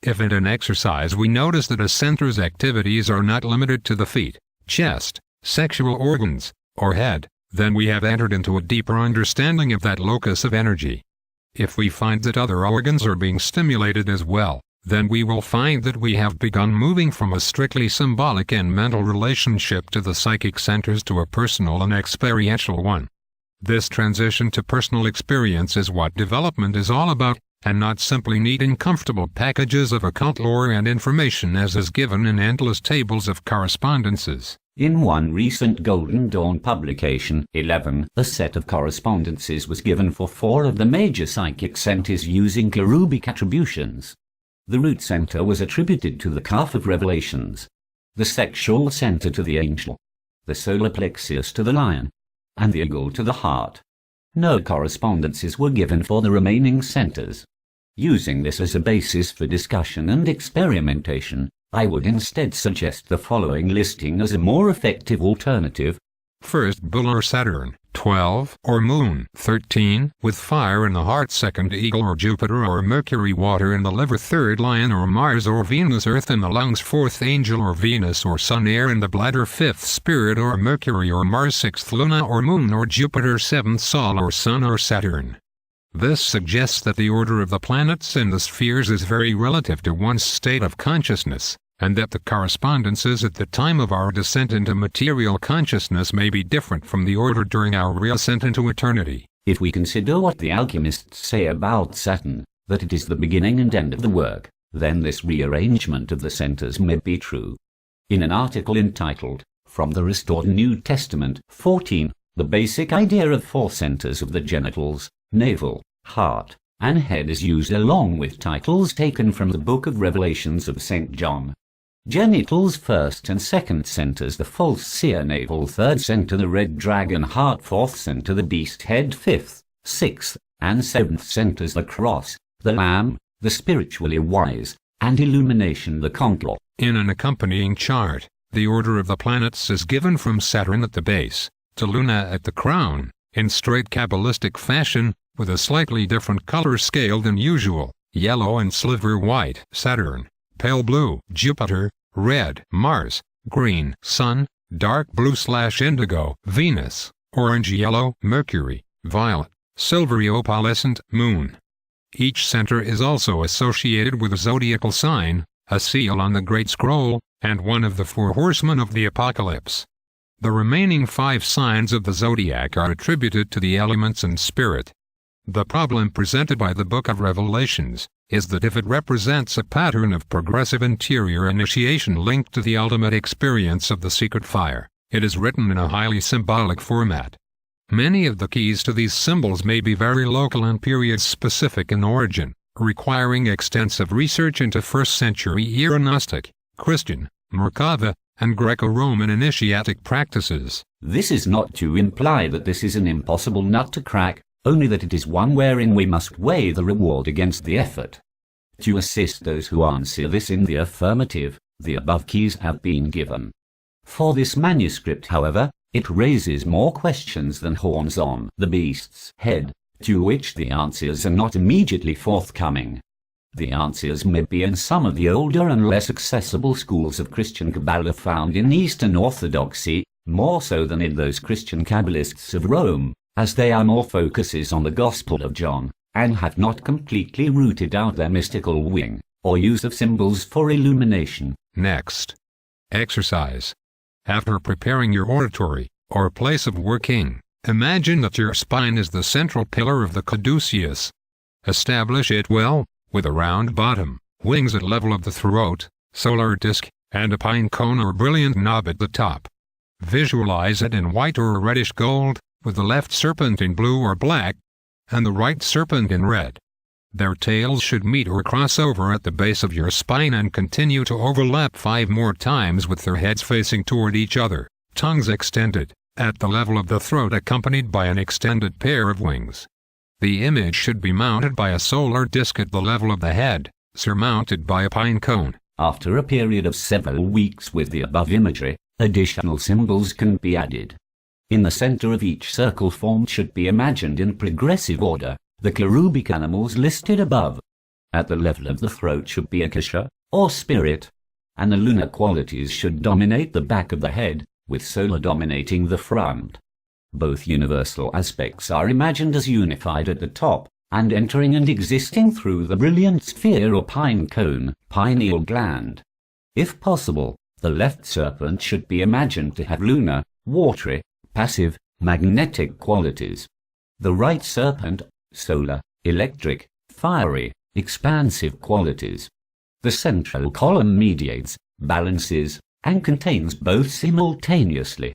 If in an exercise we notice that a center's activities are not limited to the feet, chest, sexual organs, or head, then we have entered into a deeper understanding of that locus of energy. If we find that other organs are being stimulated as well, then we will find that we have begun moving from a strictly symbolic and mental relationship to the psychic centers to a personal and experiential one. This transition to personal experience is what development is all about, and not simply neat and comfortable packages of occult lore and information as is given in endless tables of correspondences. In one recent Golden Dawn publication, 11, a set of correspondences was given for 4 of the major psychic centers using cherubic attributions. The root center was attributed to the calf of Revelations, the sexual center to the angel, the solar plexus to the lion, and the eagle to the heart. No correspondences were given for the remaining centers. Using this as a basis for discussion and experimentation, I would instead suggest the following listing as a more effective alternative. First, Bull or Saturn, 12, or Moon, 13, with fire in the heart. Second, Eagle or Jupiter or Mercury, water in the liver. Third, Lion or Mars or Venus, earth in the lungs. Fourth, Angel or Venus or Sun, air in the bladder. Fifth, Spirit or Mercury or Mars. Sixth, Luna or Moon or Jupiter. Seventh, Sol or Sun or Saturn. This suggests that the order of the planets in the spheres is very relative to one's state of consciousness, and that the correspondences at the time of our descent into material consciousness may be different from the order during our reascent into eternity. If we consider what the alchemists say about Saturn, that it is the beginning and end of the work, then this rearrangement of the centers may be true. In an article entitled, From the Restored New Testament, 14, the basic idea of 4 centers of the genitals, navel, heart, and head is used along with titles taken from the Book of Revelations of St. John. Genitals first and second centers the false seer, navel third center the red dragon, heart fourth center the beast, head fifth, sixth, and seventh centers the cross, the lamb, the spiritually wise, and illumination, the control. In an accompanying chart, the order of the planets is given from Saturn at the base to Luna at the crown, in straight Kabbalistic fashion, with a slightly different color scale than usual: yellow and sliver white, Saturn; pale blue, Jupiter; red, Mars; green, Sun; dark blue/indigo, Venus; orange-yellow, Mercury; violet, silvery opalescent, Moon. Each center is also associated with a zodiacal sign, a seal on the Great Scroll, and one of the 4 horsemen of the Apocalypse. The remaining 5 signs of the zodiac are attributed to the elements and spirit. The problem presented by the Book of Revelations is that if it represents a pattern of progressive interior initiation linked to the ultimate experience of the secret fire, it is written in a highly symbolic format. Many of the keys to these symbols may be very local and period-specific in origin, requiring extensive research into 1st century Gnostic, Christian, Merkava, and Greco-Roman initiatic practices. This is not to imply that this is an impossible nut to crack, only that it is one wherein we must weigh the reward against the effort. To assist those who answer this in the affirmative, the above keys have been given. For this manuscript, however, it raises more questions than horns on the beast's head, to which the answers are not immediately forthcoming. The answers may be in some of the older and less accessible schools of Christian Kabbalah found in Eastern Orthodoxy, more so than in those Christian Kabbalists of Rome, as they are more focuses on the Gospel of John, and have not completely rooted out their mystical wing, or use of symbols for illumination. Next. Exercise. After preparing your oratory, or place of working, imagine that your spine is the central pillar of the caduceus. Establish it well, with a round bottom, wings at level of the throat, solar disc, and a pine cone or brilliant knob at the top. Visualize it in white or reddish gold, with the left serpent in blue or black, and the right serpent in red. Their tails should meet or cross over at the base of your spine and continue to overlap 5 more times with their heads facing toward each other, tongues extended, at the level of the throat, accompanied by an extended pair of wings. The image should be mounted by a solar disc at the level of the head, surmounted by a pine cone. After a period of several weeks with the above imagery, additional symbols can be added. In the center of each circle formed should be imagined in progressive order the cherubic animals listed above. At the level of the throat should be Akasha, or spirit, and the lunar qualities should dominate the back of the head, with solar dominating the front. Both universal aspects are imagined as unified at the top, and entering and existing through the brilliant sphere or pine cone, pineal gland. If possible, the left serpent should be imagined to have lunar, watery, passive, magnetic qualities. The right serpent, solar, electric, fiery, expansive qualities. The central column mediates, balances, and contains both simultaneously.